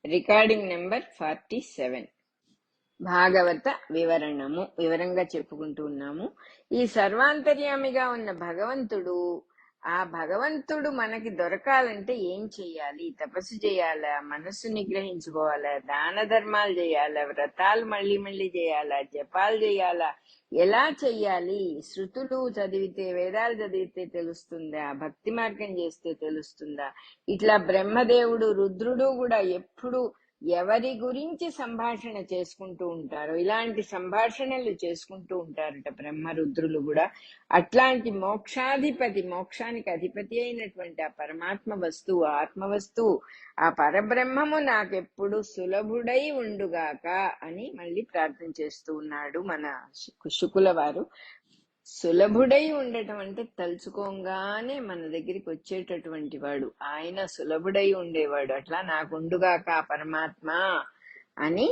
Recording number 47. భాగవత వివరంగా చెప్పుకుంటూ ఉన్నాము. ఈ సర్వాంతర్యామిగా ఉన్న భగవంతుడు, ఆ భగవంతుడు మనకి దొరకాలంటే ఏం చెయ్యాలి? తపస్సు చేయాలా? మనస్సు నిగ్రహించుకోవాలా? దాన ధర్మాలు చేయాలా? వ్రతాలు మళ్ళీ మళ్ళీ చేయాలా? జపాలు చేయాలా? ఎలా చెయ్యాలి? శృతులు చదివితే, వేదాలు చదివితే తెలుస్తుందా? భక్తి మార్గం చేస్తే తెలుస్తుందా? ఇట్లా బ్రహ్మదేవుడు, రుద్రుడు కూడా ఎప్పుడు ఎవరి గురించి సంభాషణ చేసుకుంటూ ఉంటారో, ఇలాంటి సంభాషణలు చేసుకుంటూ ఉంటారట బ్రహ్మ రుద్రులు కూడా. అట్లాంటి మోక్షాధిపతి, మోక్షానికి అధిపతి అయినటువంటి ఆ పరమాత్మ వస్తువు, ఆత్మ వస్తువు, ఆ పరబ్రహ్మము నాకెప్పుడు సులభుడై ఉండుగాక అని మళ్ళీ ప్రార్థన చేస్తూ ఉన్నాడు మన శుకుల వారు. సులభుడై ఉండటం అంటే తలుచుకోగానే మన దగ్గరికి వచ్చేటటువంటి వాడు, ఆయన సులభుడై ఉండేవాడు. అట్లా నాకుండుగాక పరమాత్మ అని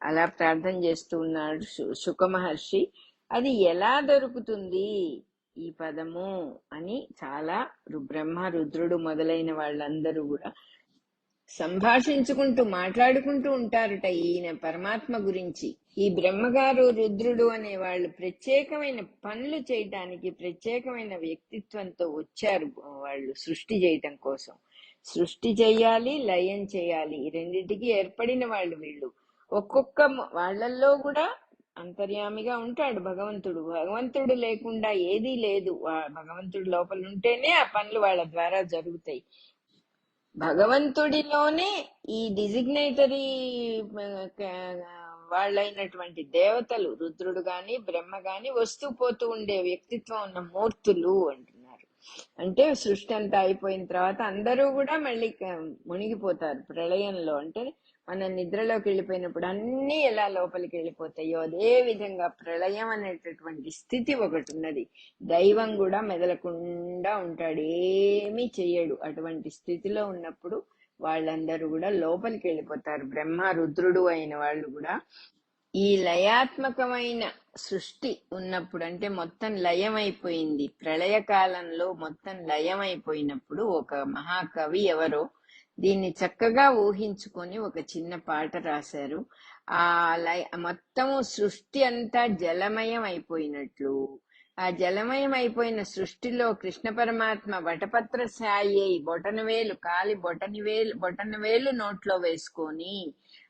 అలా ప్రార్థన చేస్తూ ఉన్నాడు శుక మహర్షి. అది ఎలా దొరుకుతుంది ఈ పదము అని చాలా బ్రహ్మ రుద్రుడు మొదలైన వాళ్ళందరూ కూడా సంభాషించుకుంటూ మాట్లాడుకుంటూ ఉంటారట ఈయన పరమాత్మ గురించి. ఈ బ్రహ్మగారు రుద్రుడు అనే వాళ్ళు ప్రత్యేకమైన పనులు చేయటానికి ప్రత్యేకమైన వ్యక్తిత్వంతో వచ్చారు. వాళ్ళు సృష్టి చేయటం కోసం. సృష్టి చేయాలి, లయం చేయాలి, ఈ రెండింటికి ఏర్పడిన వాళ్ళు వీళ్ళు. ఒక్కొక్క వాళ్ళల్లో కూడా అంతర్యామిగా ఉంటాడు భగవంతుడు. భగవంతుడు లేకుండా ఏదీ లేదు. భగవంతుడు లోపల ఉంటేనే ఆ పనులు వాళ్ళ ద్వారా జరుగుతాయి. భగవంతుడిలోనే ఈ డిజిగ్నేటరీ వాళ్ళైనటువంటి దేవతలు, రుద్రుడు గాని బ్రహ్మ గాని వస్తూ పోతూ ఉండే వ్యక్తిత్వం ఉన్న మూర్తులు అంటున్నారు. అంటే సృష్టి అంతా అయిపోయిన తర్వాత అందరూ కూడా మళ్ళీ మునిగిపోతారు ప్రళయంలో. అంటే మన నిద్రలోకి వెళ్ళిపోయినప్పుడు అన్ని ఎలా లోపలికి వెళ్ళిపోతాయో అదే విధంగా ప్రళయం అనేటటువంటి స్థితి ఒకటి ఉన్నది. దైవం కూడా మెదలకుండా ఉంటాడు, ఏమీ చెయ్యడు. అటువంటి స్థితిలో ఉన్నప్పుడు వాళ్ళందరూ కూడా లోపలికి వెళ్ళిపోతారు. బ్రహ్మ రుద్రుడు అయిన వాళ్ళు కూడా ఈ లయాత్మకమైన సృష్టి ఉన్నప్పుడు, అంటే మొత్తం లయం అయిపోయింది, ప్రళయ కాలంలో మొత్తం లయం అయిపోయినప్పుడు ఒక మహాకవి ఎవరో దీన్ని చక్కగా ఊహించుకొని ఒక చిన్న పాట రాశారు. ఆ మొత్తము సృష్టి అంతా జలమయం అయిపోయినట్లు, ఆ జలమయం అయిపోయిన సృష్టిలో కృష్ణ పరమాత్మ వటపత్ర సాయి అయి బొటనవేలు నోట్లో వేసుకొని,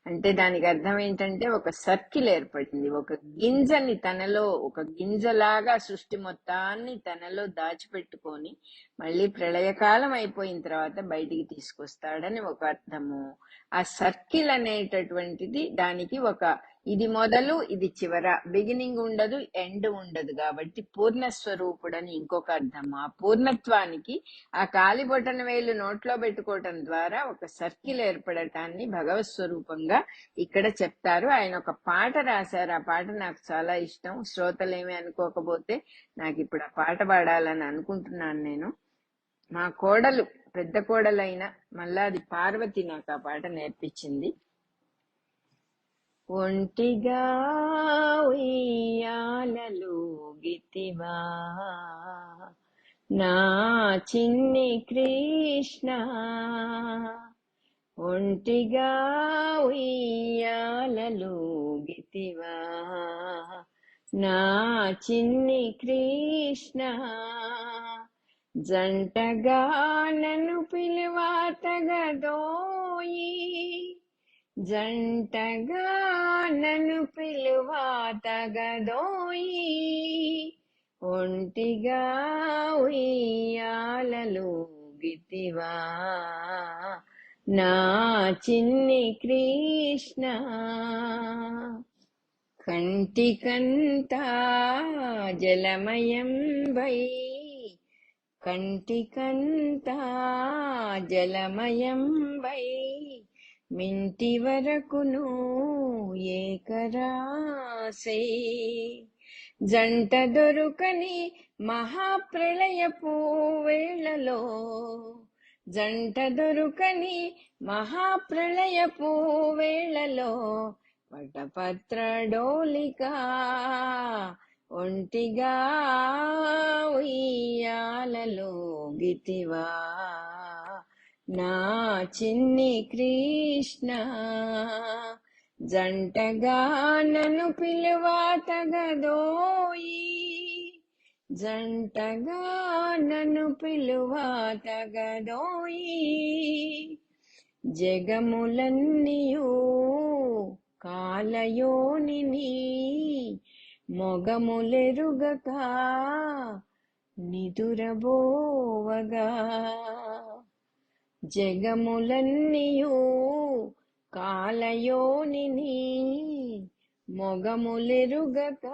అంటే దానికి అర్థం ఏంటంటే ఒక సర్కిల్ ఏర్పడింది. ఒక గింజని తనలో, ఒక గింజలాగా సృష్టి మొత్తాన్ని తనలో దాచిపెట్టుకొని మళ్ళీ ప్రళయకాలం అయిపోయిన తర్వాత బయటికి తీసుకొస్తాడని ఒక అర్థము. ఆ సర్కిల్ అనేటటువంటిది దానికి ఒక ఇది మొదలు ఇది చివర, బిగినింగ్ ఉండదు ఎండ్ ఉండదు కాబట్టి పూర్ణస్వరూపుడని ఇంకొక అర్థము. ఆ పూర్ణత్వానికి ఆ కాలి బొటన వేలు నోట్లో పెట్టుకోవటం ద్వారా ఒక సర్కిల్ ఏర్పడటాన్ని భగవత్ స్వరూపంగా ఇక్కడ చెప్తారు. ఆయన ఒక పాట రాశారు. ఆ పాట నాకు చాలా ఇష్టం. శ్రోతలేమి అనుకోకపోతే నాకు ఇప్పుడు ఆ పాట పాడాలని అనుకుంటున్నాను నేను. మా కోడలు, పెద్ద కోడలైన మల్లాది పార్వతి నాకు ఆ పాట నేర్పించింది. ఒంటిగా ఉయ్యాలలుగితివా నా చిన్ని కృష్ణ, ఒంటిగా ఉయ్యాలలుగితివా నా చిన్ని కృష్ణ, జంటగా నన్ను పిలువా తగదోయి, జంటగా నన్ను పిలువా తగదోయి, ఒంటిగా ఉయ్యాలలుగితివా నా చిన్ని కృష్ణ, కంటికంతా జలమయం వై, కంటికంతా జలమయం వై, మింటి వరకును ఏకరాసై, జంట దొరుకని మహాప్రళయపు వేళలో, జంట దొరుకని మహాప్రళయపు వేళలో, వటపత్ర డోలిక ఒంటిగా ఉయ్యాలలుగితివా నా చిన్ని కృష్ణ జంటగా నన్ను పిలువా తగదోయి, జంటగా నన్ను పిలువా తగదోయి. జగములన్నీయు కాలయోనిని మొగములెరుగక నిదురబోవగా. జగములన్నీయు కాలయోనిని మొగములెరుగక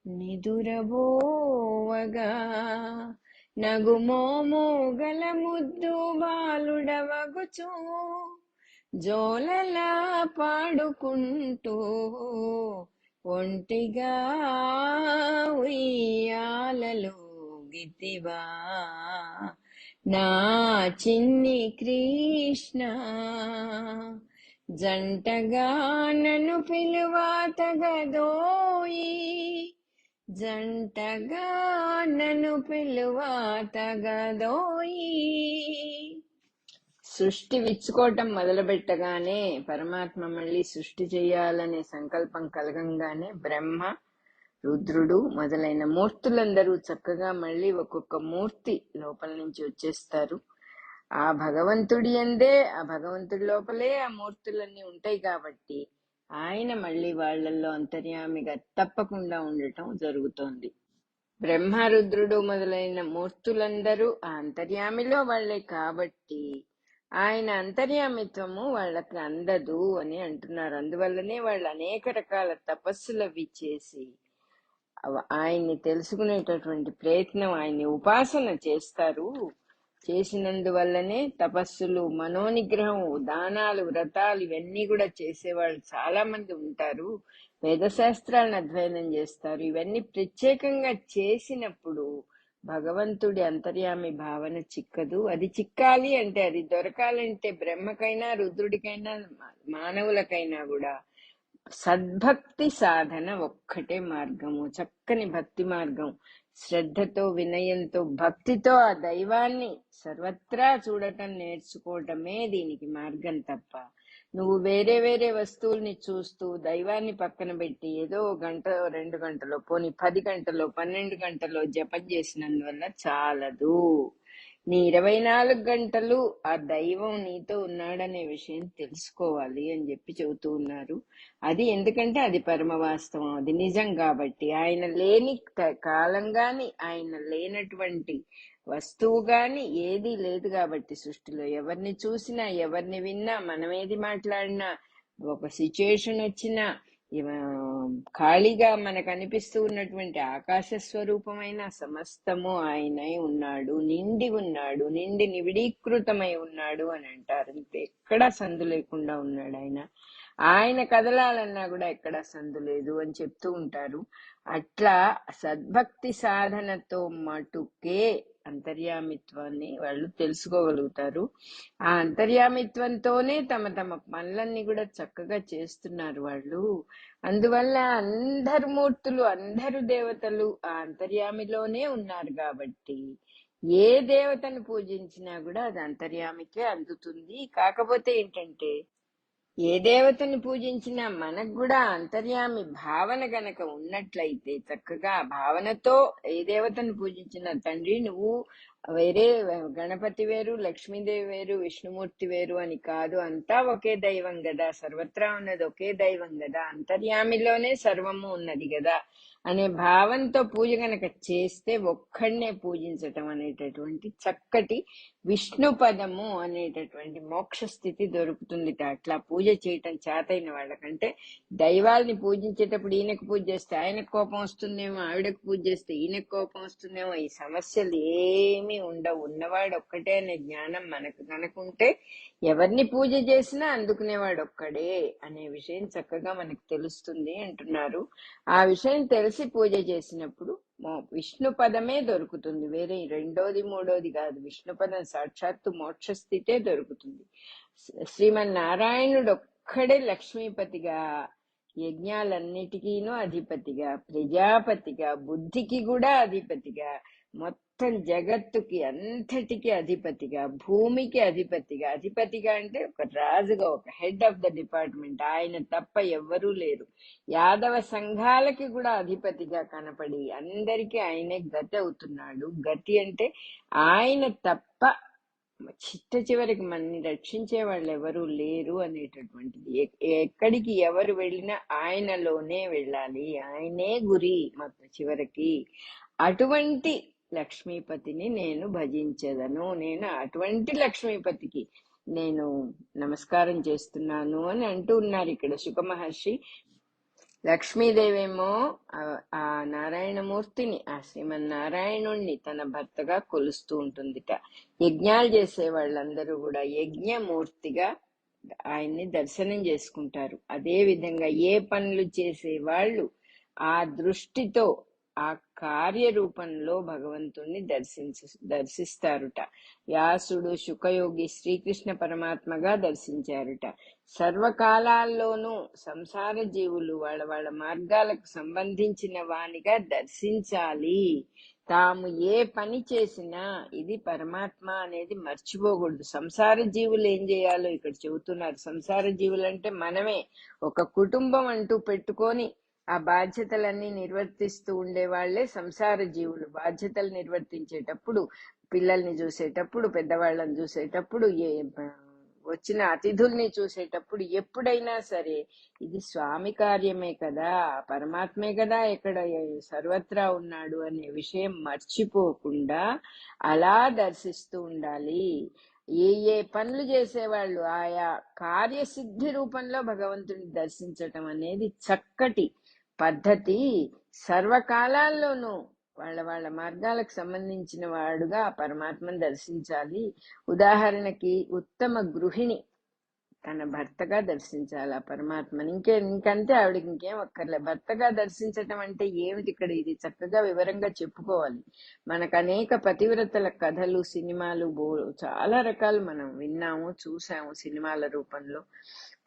నిదురబోవగా. నగుమోము గల ముద్దు బాలుడవగుచు జోలలా పాడుకుంటూ ఒంటిగా ఉయ్యాలలో గితివా. నా చిన్ని కృష్ణ జంటగా నన్ను పిలువా తగదోయి, జంటగా నన్ను పిలువా తగదోయి. సృష్టి విచ్చుకోవటం మొదలుపెట్టగానే, పరమాత్మ మళ్ళీ సృష్టి చేయాలనే సంకల్పం కలగంగానే బ్రహ్మ, రుద్రుడు మొదలైన మూర్తులందరూ చక్కగా మళ్ళీ ఒక్కొక్క మూర్తి లోపల నుంచి వచ్చేస్తారు. ఆ భగవంతుడి అందే, ఆ భగవంతుడి లోపలే ఆ మూర్తులన్నీ ఉంటాయి కాబట్టి ఆయన మళ్ళీ వాళ్ళల్లో అంతర్యామిగా తప్పకుండా ఉండటం జరుగుతోంది. బ్రహ్మ, రుద్రుడు మొదలైన మూర్తులందరూ ఆ అంతర్యామిలో వాళ్లే కాబట్టి ఆయన అంతర్యామిత్వము వాళ్ళకి అందదు అని అంటున్నారు. అందువల్లనే వాళ్ళు అనేక రకాల తపస్సులవి చేసి ఆయన్ని తెలుసుకునేటటువంటి ప్రయత్నం, ఆయన్ని ఉపాసన చేస్తారు. చేసినందువల్లనే తపస్సులు, మనోనిగ్రహం, దానాలు, వ్రతాలు ఇవన్నీ కూడా చేసేవాళ్ళు చాలా మంది ఉంటారు. వేదశాస్త్రాలను అధ్యయనం చేస్తారు. ఇవన్నీ ప్రత్యేకంగా చేసినప్పుడు భగవంతుడి అంతర్యామి భావన చిక్కదు. అది చిక్కాలి అంటే, అది దొరకాలంటే బ్రహ్మకైనా, రుద్రుడికైనా, మానవులకైనా కూడా సద్భక్తి సాధన ఒక్కటే మార్గము. చక్కని భక్తి మార్గం. శ్రద్ధతో, వినయంతో, భక్తితో ఆ దైవాన్ని సర్వత్రా చూడటం నేర్చుకోవటమే దీనికి మార్గం తప్ప, నువ్వు వేరే వేరే వస్తువుల్ని చూస్తూ దైవాన్ని పక్కన పెట్టి ఏదో గంట 2 గంటలో, పోని 10 గంటలో, 12 గంటలో జపం చేసినందువల్ల చాలదు. నీ 24 గంటలు ఆ దైవం నీతో ఉన్నాడనే విషయం తెలుసుకోవాలి అని చెప్పి చెబుతూ ఉన్నారు. అది ఎందుకంటే అది పరమ వాస్తవం, అది నిజం కాబట్టి. ఆయన లేని కాలం గాని, ఆయన లేనటువంటి వస్తువు గాని ఏదీ లేదు కాబట్టి సృష్టిలో. ఎవరిని చూసినా, ఎవరిని విన్నా, మనం ఏది మాట్లాడినా, ఒక సిచ్యుయేషన్ వచ్చినా, ఖాళీగా మనకు అనిపిస్తూ ఉన్నటువంటి ఆకాశ స్వరూపమైన సమస్తము ఆయనై ఉన్నాడు, నిండి ఉన్నాడు, నిండి నివిడీకృతమై ఉన్నాడు అని అంటారు. ఎక్కడా సందు లేకుండా ఉన్నాడు ఆయన. ఆయన కదలాలన్నా కూడా ఎక్కడా సందు లేదు అని చెప్తూ ఉంటారు. అట్లా సద్భక్తి సాధనతో మటుకే అంతర్యామిత్వాన్ని వాళ్ళు తెలుసుకోగలుగుతారు. ఆ అంతర్యామిత్వంతోనే తమ తమ పనులన్నీ కూడా చక్కగా చేస్తున్నారు వాళ్ళు. అందువల్ల అందరు మూర్తులు, అందరు దేవతలు ఆ అంతర్యామిలోనే ఉన్నారు కాబట్టి ఏ దేవతను పూజించినా కూడా అది అంతర్యామికే అందుతుంది. కాకపోతే ఏంటంటే, ఏ దేవతని పూజించినా మనకు కూడా అంతర్యామి భావన గనక ఉన్నట్లయితే, చక్కగా ఆ భావనతో ఏ దేవతను పూజించిన, తండ్రి నువ్వు వేరే, గణపతి వేరు, లక్ష్మీదేవి వేరు, విష్ణుమూర్తి వేరు అని కాదు, అంతా ఒకే దైవం గదా, సర్వత్రా ఉన్నది ఒకే దైవం గదా, అంతర్యామిలోనే సర్వము ఉన్నది గదా అనే భావంతో పూజ గనక చేస్తే, ఒక్కడనే పూజించటం అనేటటువంటి చక్కటి విష్ణు పదము అనేటటువంటి మోక్ష స్థితి దొరుకుతుంది. అట్లా పూజ చేయటం చేతైన వాళ్ళకంటే, దైవాల్ని పూజించేటప్పుడు ఈయనకు పూజ చేస్తే ఆయనకు కోపం వస్తుందేమో, ఆవిడకు పూజ చేస్తే ఈయనకు కోపం వస్తుందేమో, ఈ సమస్యలు ఏమీ ఉండవు. ఉన్నవాడు ఒక్కటే అనే జ్ఞానం మనకు కనుకుంటే ఎవరిని పూజ చేసినా అందుకునేవాడు ఒక్కడే అనే విషయం చక్కగా మనకు తెలుస్తుంది అంటున్నారు. ఆ విషయం తెలిసి పూజ చేసినప్పుడు విష్ణు పదమే దొరుకుతుంది, వేరే రెండోది మూడోది కాదు. విష్ణు పదం సాక్షాత్తు మోక్ష స్థితే దొరుకుతుంది. శ్రీమన్నారాయణుడు ఒక్కడే లక్ష్మీపతిగా, యజ్ఞాలన్నిటికీనూ అధిపతిగా, ప్రజాపతిగా, బుద్ధికి కూడా అధిపతిగా, మొత్తం మొత్తం జగత్తుకి అంతటికి అధిపతిగా, భూమికి అధిపతిగా, అధిపతిగా అంటే ఒక రాజుగా, ఒక హెడ్ ఆఫ్ ద డిపార్ట్మెంట్, ఆయన తప్ప ఎవ్వరూ లేరు. యాదవ సంఘాలకి కూడా అధిపతిగా కనపడి అందరికీ ఆయనే గతి అవుతున్నాడు. గతి అంటే ఆయన తప్ప చిట్ట చివరికి మనని రక్షించే వాళ్ళు ఎవరు లేరు అనేటటువంటిది. ఎక్కడికి ఎవరు వెళ్ళినా ఆయనలోనే వెళ్ళాలి, ఆయనే గురి మొత్తం చివరికి. అటువంటి లక్ష్మీపతిని నేను భజించదను, నేను అటువంటి లక్ష్మీపతికి నేను నమస్కారం చేస్తున్నాను అని అంటూ ఉన్నారు ఇక్కడ శుక మహర్షి. లక్ష్మీదేవేమో ఆ నారాయణమూర్తిని, ఆ శ్రీమన్నారాయణుణ్ణి తన భర్తగా కొలుస్తూ ఉంటుందిట. యజ్ఞాలు చేసే వాళ్ళందరూ కూడా యజ్ఞమూర్తిగా ఆయన్ని దర్శనం చేసుకుంటారు. అదే విధంగా ఏ పనులు చేసే వాళ్ళు ఆ దృష్టితో ఆ కార్యరూపంలో భగవంతుణ్ణి దర్శిస్తారుట. వ్యాసుడు, శుకయోగి శ్రీకృష్ణ పరమాత్మగా దర్శించారుట. సర్వకాలాల్లోనూ సంసార జీవులు వాళ్ళ వాళ్ళ మార్గాలకు సంబంధించిన వానిగా దర్శించాలి. తాము ఏ పని చేసినా ఇది పరమాత్మ అనేది మర్చిపోకూడదు. సంసార జీవులు ఏం చేయాలో ఇక్కడ చెబుతున్నారు. సంసార జీవులు అంటే మనమే. ఒక కుటుంబం అంటూ పెట్టుకొని ఆ బాధ్యతలన్నీ నిర్వర్తిస్తూ ఉండే వాళ్లే సంసార జీవులు. బాధ్యతలు నిర్వర్తించేటప్పుడు, పిల్లల్ని చూసేటప్పుడు, పెద్దవాళ్ళని చూసేటప్పుడు, వచ్చిన అతిథుల్ని చూసేటప్పుడు ఎప్పుడైనా సరే ఇది స్వామి కార్యమే కదా, పరమాత్మే కదా ఇక్కడ సర్వత్రా ఉన్నాడు అనే విషయం మర్చిపోకుండా అలా దర్శిస్తూ ఉండాలి. ఏ పనులు చేసేవాళ్ళు ఆయా కార్యసిద్ధి రూపంలో భగవంతుని దర్శించటం అనేది చక్కటి పద్ధతి. సర్వకాలాల్లోనూ వాళ్ళ వాళ్ళ మార్గాలకు సంబంధించిన వాడుగా పరమాత్మను దర్శించాలి. ఉదాహరణకి ఉత్తమ గృహిణి తన భర్తగా దర్శించాలి ఆ పరమాత్మని. ఇంకంతే, ఆవిడకి ఇంకేం అక్కర్లే. భర్తగా దర్శించటం అంటే ఏమిటి ఇక్కడ, ఇది చక్కగా వివరంగా చెప్పుకోవాలి. మనకు అనేక పతివ్రతల కథలు, సినిమాలు చాలా రకాలు మనం విన్నాము, చూసాము సినిమాల రూపంలో.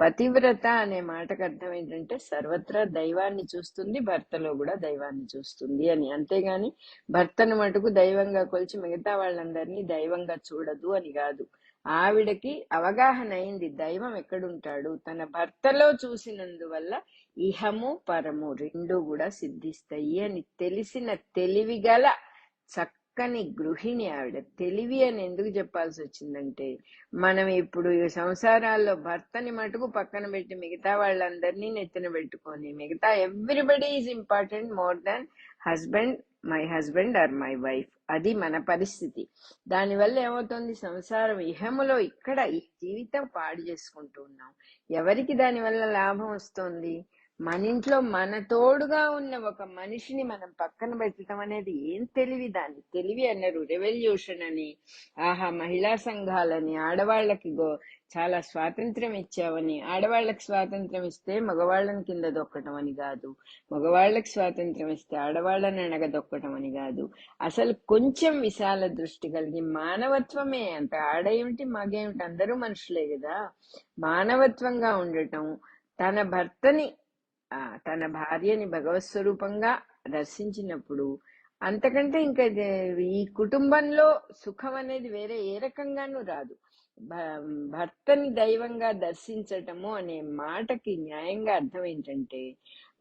పతివ్రత అనే మాటకు అర్థం ఏంటంటే సర్వత్రా దైవాన్ని చూస్తుంది, భర్తలో కూడా దైవాన్ని చూస్తుంది అని. అంతేగాని భర్తను మటుకు దైవంగా కొలిచి మిగతా వాళ్ళందరినీ దైవంగా చూడదు అని కాదు. ఆవిడకి అవగాహన అయింది దైవం ఎక్కడుంటాడు, తన భర్తలో చూసినందువల్ల ఇహము పరము రెండు కూడా సిద్ధిస్తాయి అని తెలిసిన తెలివిగల చక్కని గృహిణి ఆవిడ. తెలివి అని ఎందుకు చెప్పాల్సి వచ్చిందంటే, మనం ఇప్పుడు ఈ సంసారాల్లో భర్తని మటుకు పక్కన పెట్టి మిగతా వాళ్ళందరినీ నెత్తిన పెట్టుకొని, మిగతా everybody is important more than husband, my husband or my wife. అది మన పరిస్థితి. దానివల్ల ఏమవుతుంది, సంసారం ఇహములో ఇక్కడ ఈ జీవితం పాడు చేసుకుంటూ ఉన్నాం. ఎవరికి దానివల్ల లాభం వస్తుంది? మన ఇంట్లో మన తోడుగా ఉన్న ఒక మనిషిని మనం పక్కన పెట్టడం అనేది ఏం తెలివి? దాన్ని తెలివి అన్నారు. రెవల్యూషన్ అని, ఆహా మహిళా సంఘాలని, ఆడవాళ్లకి చాలా స్వాతంత్ర్యం ఇచ్చావని. ఆడవాళ్లకు స్వాతంత్ర్యం ఇస్తే మగవాళ్ళని కింద దొక్కటం అని కాదు, మగవాళ్లకు స్వాతంత్ర్యం ఇస్తే ఆడవాళ్ళని అణగదొక్కటం అని కాదు. అసలు కొంచెం విశాల దృష్టి కలిగి మానవత్వమే, అంత ఆడేమిటి మగేమిటి అందరూ మనుషులే కదా, మానవత్వంగా ఉండటం, తన భర్తని తన భార్యని భగవత్ స్వరూపంగా దర్శించినప్పుడు అంతకంటే ఇంకా ఈ కుటుంబంలో సుఖం అనేది వేరే ఏ రకంగానూ రాదు. భర్తని దైవంగా దర్శించటము అనే మాటకి న్యాయంగా అర్థం ఏంటంటే,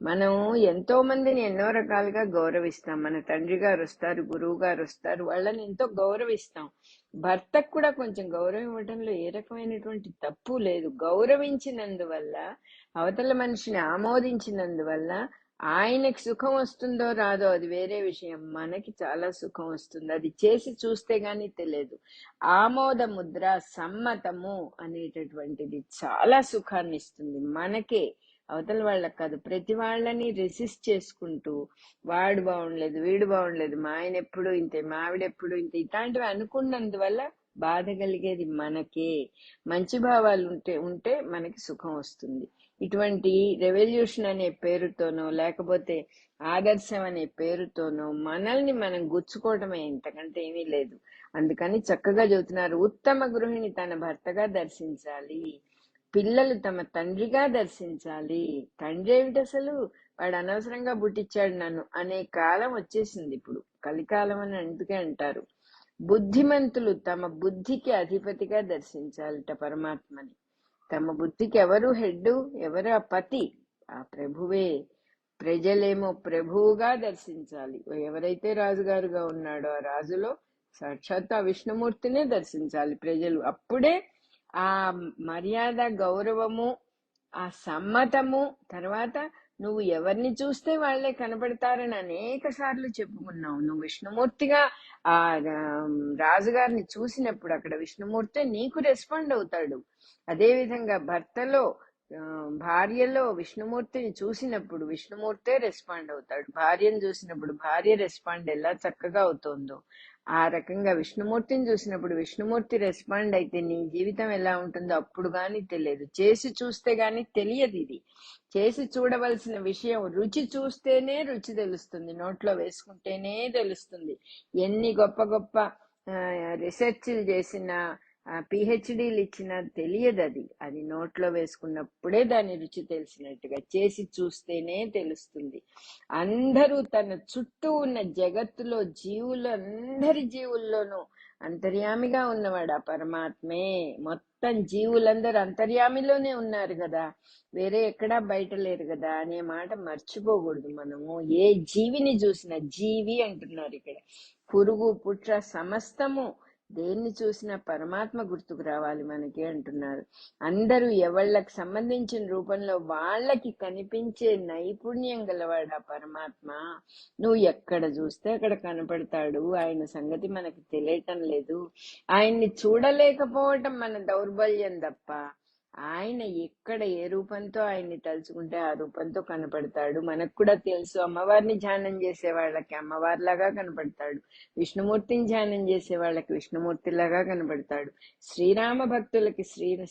మనం ఎంతో మందిని ఎన్నో రకాలుగా గౌరవిస్తాం. మన తండ్రి గారు వస్తారు, గురువు గారు వస్తారు, వాళ్ళని ఎంతో గౌరవిస్తాం. భర్తకు కూడా కొంచెం గౌరవం ఇవ్వడంలో ఏ రకమైనటువంటి తప్పు లేదు. గౌరవించినందువల్ల, అవతల మనిషిని ఆమోదించినందువల్ల ఆయనకి సుఖం వస్తుందో రాదో అది వేరే విషయం, మనకి చాలా సుఖం వస్తుంది. అది చేసి చూస్తే గానీ తెలియదు. ఆమోద ముద్ర, సమ్మతము అనేటటువంటిది చాలా సుఖాన్ని ఇస్తుంది మనకే, అవతల వాళ్ళకి కాదు. ప్రతి వాళ్ళని రెసిస్ట్ చేసుకుంటూ వాడు బాగుండలేదు, వీడు బాగుండలేదు, మా ఆయన ఎప్పుడు ఇంతే, మా ఆవిడ ఎప్పుడు ఇంతే, ఇట్లాంటివి అనుకున్నందువల్ల బాధ కలిగేది మనకే. మంచి భావాలు ఉంటే మనకి సుఖం వస్తుంది. ఇటువంటి రెవల్యూషన్ అనే పేరుతోనో లేకపోతే ఆదర్శం అనే పేరుతోనో మనల్ని మనం గుచ్చుకోవటమే, ఇంతకంటే ఏమీ లేదు. అందుకని చక్కగా చెబుతున్నారు, ఉత్తమ గృహిణి తన భర్తగా దర్శించాలి, పిల్లలు తమ తండ్రిగా దర్శించాలి. తండ్రి ఏమిటి అసలు? వాడు అనవసరంగా పుట్టించాడు నన్ను అనే కాలం వచ్చేసింది ఇప్పుడు. కలికాలం అని అందుకే అంటారు. బుద్ధిమంతులు తమ బుద్ధికి అధిపతిగా దర్శించాలట పరమాత్మని. తమ బుద్ధికి ఎవరు హెడ్, ఎవరు ఆ పతి? ఆ ప్రభువే. ప్రజలేమో ప్రభువుగా దర్శించాలి. ఎవరైతే రాజుగారుగా ఉన్నాడో ఆ రాజులో సాక్షాత్ ఆ విష్ణుమూర్తినే దర్శించాలి ప్రజలు. అప్పుడే ఆ మర్యాద, గౌరవము, ఆ సమ్మతము, తర్వాత నువ్వు ఎవరిని చూస్తే వాళ్లే కనబడతారని అనేక సార్లు చెప్పుకున్నావు. నువ్వు విష్ణుమూర్తిగా ఆ రాజుగారిని చూసినప్పుడు అక్కడ విష్ణుమూర్తే నీకు రెస్పాండ్ అవుతాడు. అదే విధంగా భర్తలో భార్యలో విష్ణుమూర్తిని చూసినప్పుడు విష్ణుమూర్తే రెస్పాండ్ అవుతాడు. భార్యను చూసినప్పుడు భార్య రెస్పాండ్ ఎలా చక్కగా అవుతుందో ఆ రకంగా విష్ణుమూర్తిని చూసినప్పుడు విష్ణుమూర్తి రెస్పాండ్ అయితే నీ జీవితం ఎలా ఉంటుందో అప్పుడు గాని తెలియదు. చేసి చూస్తే గాని తెలియదు. ఇది చేసి చూడవలసిన విషయం. రుచి చూస్తేనే రుచి తెలుస్తుంది, నోట్లో వేసుకుంటేనే తెలుస్తుంది. ఎన్ని గొప్ప గొప్ప రీసెర్చ్లు చేసిన పిహెచ్డీలు ఇచ్చినా తెలియదు. అది నోట్లో వేసుకున్నప్పుడే దాని రుచి తెలిసినట్టుగా చేసి చూస్తేనే తెలుస్తుంది. అందరూ తన చుట్టూ ఉన్న జగత్తులో అందరి జీవుల్లోనూ అంతర్యామిగా ఉన్నవాడు ఆ పరమాత్మే. మొత్తం జీవులందరూ అంతర్యామిలోనే ఉన్నారు కదా, వేరే ఎక్కడా బయట లేరు కదా అనే మాట మర్చిపోకూడదు మనము. ఏ జీవిని చూసినా, జీవి అంటున్నారు ఇక్కడ, పురుగు పుట్ర సమస్తము దేన్ని చూసినా పరమాత్మ గుర్తుకు రావాలి మనకి అంటున్నారు. అందరూ ఎవళ్ళకి సంబంధించిన రూపంలో వాళ్ళకి కనిపించే నైపుణ్యం గలవాడు ఆ పరమాత్మ. నువ్వు ఎక్కడ చూస్తే అక్కడ కనపడతాడు. ఆయన సంగతి మనకి తెలియటం లేదు. ఆయన్ని చూడలేకపోవటం మన దౌర్బల్యం తప్ప ఆయన ఎక్కడ ఏ రూపంతో ఆయన్ని తలుచుకుంటే ఆ రూపంతో కనపడతాడు. మనకు కూడా తెలుసు, అమ్మవారిని ధ్యానం చేసే వాళ్ళకి అమ్మవారిలాగా కనపడతాడు, విష్ణుమూర్తిని ధ్యానం చేసే వాళ్ళకి విష్ణుమూర్తిలాగా కనపడతాడు, శ్రీరామ భక్తులకి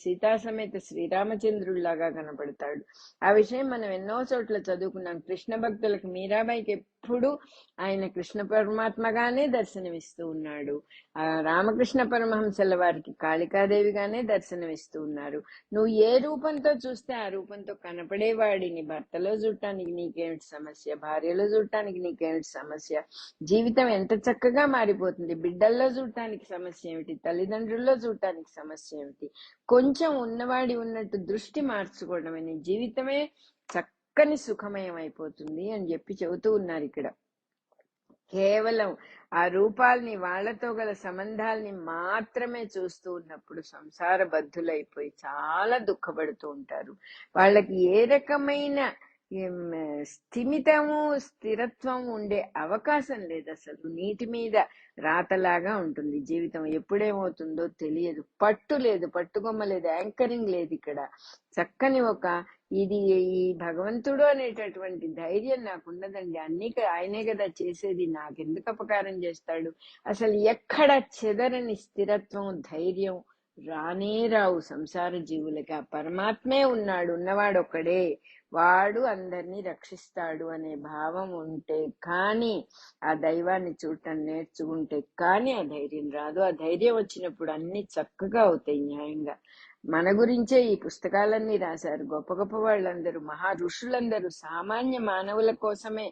సీతా సమేత శ్రీరామచంద్రుడిలాగా కనపడతాడు. ఆ విషయం మనం ఎన్నో చోట్ల చదువుకున్నాం. కృష్ణ భక్తులకి మీరాబాయికి ఎప్పుడు ఆయన కృష్ణ పరమాత్మగానే దర్శనమిస్తూ ఉన్నాడు. ఆ రామకృష్ణ పరమహంసల వారికి కాళికాదేవిగానే దర్శనమిస్తూ ఉన్నారు. నువ్వు ఏ రూపంతో చూస్తే ఆ రూపంతో కనపడేవాడిని భర్తలో చూడటానికి నీకేమిటి సమస్య, భార్యలో చూడటానికి నీకేమిటి సమస్య? జీవితం ఎంత చక్కగా మారిపోతుంది. బిడ్డల్లో చూడటానికి సమస్య ఏమిటి, తల్లిదండ్రుల్లో చూడటానికి సమస్య ఏమిటి? కొంచెం ఉన్నవాడి ఉన్నట్టు దృష్టి మార్చుకోవడమే, నీ జీవితమే చక్కని సుఖమయం అయిపోతుంది అని చెప్పి చెబుతూ ఉన్నారు ఇక్కడ. కేవలం ఆ రూపాల్ని, వాళ్లతో గల సంబంధాల్ని మాత్రమే చూస్తూ ఉన్నప్పుడు సంసార బద్ధులైపోయి చాలా దుఃఖపడుతూ ఉంటారు. వాళ్ళకి ఏ రకమైన స్థిమితము, స్థిరత్వం ఉండే అవకాశం లేదు. అసలు నీటి మీద రాతలాగా ఉంటుంది జీవితం. ఎప్పుడేమవుతుందో తెలియదు. పట్టు లేదు, పట్టుకొమ్మ లేదు, యాంకరింగ్ లేదు. ఇక్కడ చక్కని ఒక ఇది ఈ భగవంతుడు అనేటటువంటి ధైర్యం నాకున్నదండి. అన్ని ఆయనే కదా చేసేది, నాకెందుకు అపకారం చేస్తాడు? అసలు ఎక్కడ చెదరని స్థిరత్వం, ధైర్యం రానే రావు సంసార జీవులకి. ఆ పరమాత్మే ఉన్నాడు, ఉన్నవాడు ఒక్కడే, వాడు అందరినీ రక్షిస్తాడు అనే భావం ఉంటే కానీ, ఆ దైవాన్ని చూడటం నేర్చుకుంటే కానీ ఆ ధైర్యం రాదు. ఆ ధైర్యం వచ్చినప్పుడు అన్ని చక్కగా అవుతాయి న్యాయంగా. మన గురించే ఈ పుస్తకాలన్నీ రాశారు గొప్ప గొప్ప వాళ్ళందరూ, మహా ఋషులందరూ సామాన్య మానవుల కోసమే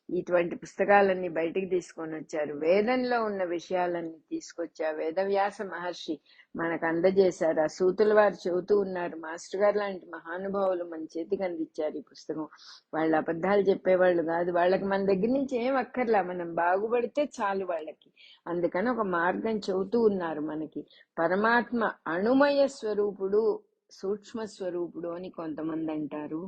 ఇటువంటి పుస్తకాలన్నీ బయటికి తీసుకొని వచ్చారు. వేదంలో ఉన్న విషయాలన్నీ తీసుకొచ్చా వేదవ్యాస మహర్షి మనకు అందజేశారు. ఆ సూతుల వారు చెబుతూ ఉన్నారు, మాస్టర్ గారు లాంటి మహానుభావులు మన చేతికి అందించారు ఈ పుస్తకం. వాళ్ళు అబద్ధాలు చెప్పేవాళ్ళు కాదు. వాళ్ళకి మన దగ్గర నుంచి ఏం అక్కర్లా, మనం బాగుపడితే చాలు వాళ్ళకి. అందుకని ఒక మార్గం చెబుతూ ఉన్నారు మనకి. పరమాత్మ అణుమయ స్వరూపుడు, సూక్ష్మ స్వరూపుడు అని కొంతమంది అంటారు,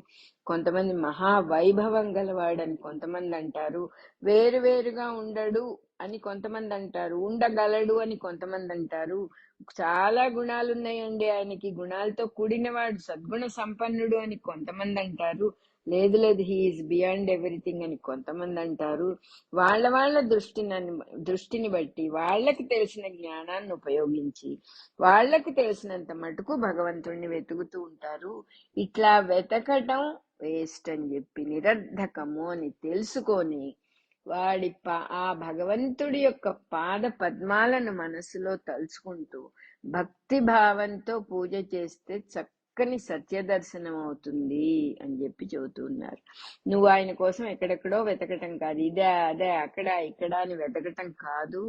కొంతమంది మహావైభవం గలవాడని కొంతమంది అంటారు, వేరువేరుగా ఉండడు అని కొంతమంది అంటారు, ఉండగలడు అని కొంతమంది అంటారు. చాలా గుణాలు ఉన్నాయండి ఆయనకి, గుణాలతో కూడినవాడు, సద్గుణ సంపన్నుడు అని కొంతమంది అంటారు. లేదు లేదు, హీఈస్ బియాండ్ ఎవ్రీథింగ్ అని కొంతమంది అంటారు. వాళ్ళ దృష్టిని బట్టి వాళ్ళకి తెలిసిన జ్ఞానాన్ని ఉపయోగించి వాళ్ళకి తెలిసినంత మటుకు భగవంతుణ్ణి వెతుకుతూ ఉంటారు. ఇట్లా వెతకటం వేస్ట్ అని చెప్పి, నిరర్ధకము అని తెలుసుకొని ఆ భగవంతుడి యొక్క పాద పద్మాలను మనసులో తలుచుకుంటూ భక్తి భావంతో పూజ చేస్తే చక్కని సత్య దర్శనం అవుతుంది అని చెప్పి చెబుతున్నారు. నువ్వు ఆయన కోసం ఎక్కడెక్కడో వెతకటం కాదు, ఇదే అదే అక్కడ ఇక్కడ అని వెతకటం కాదు.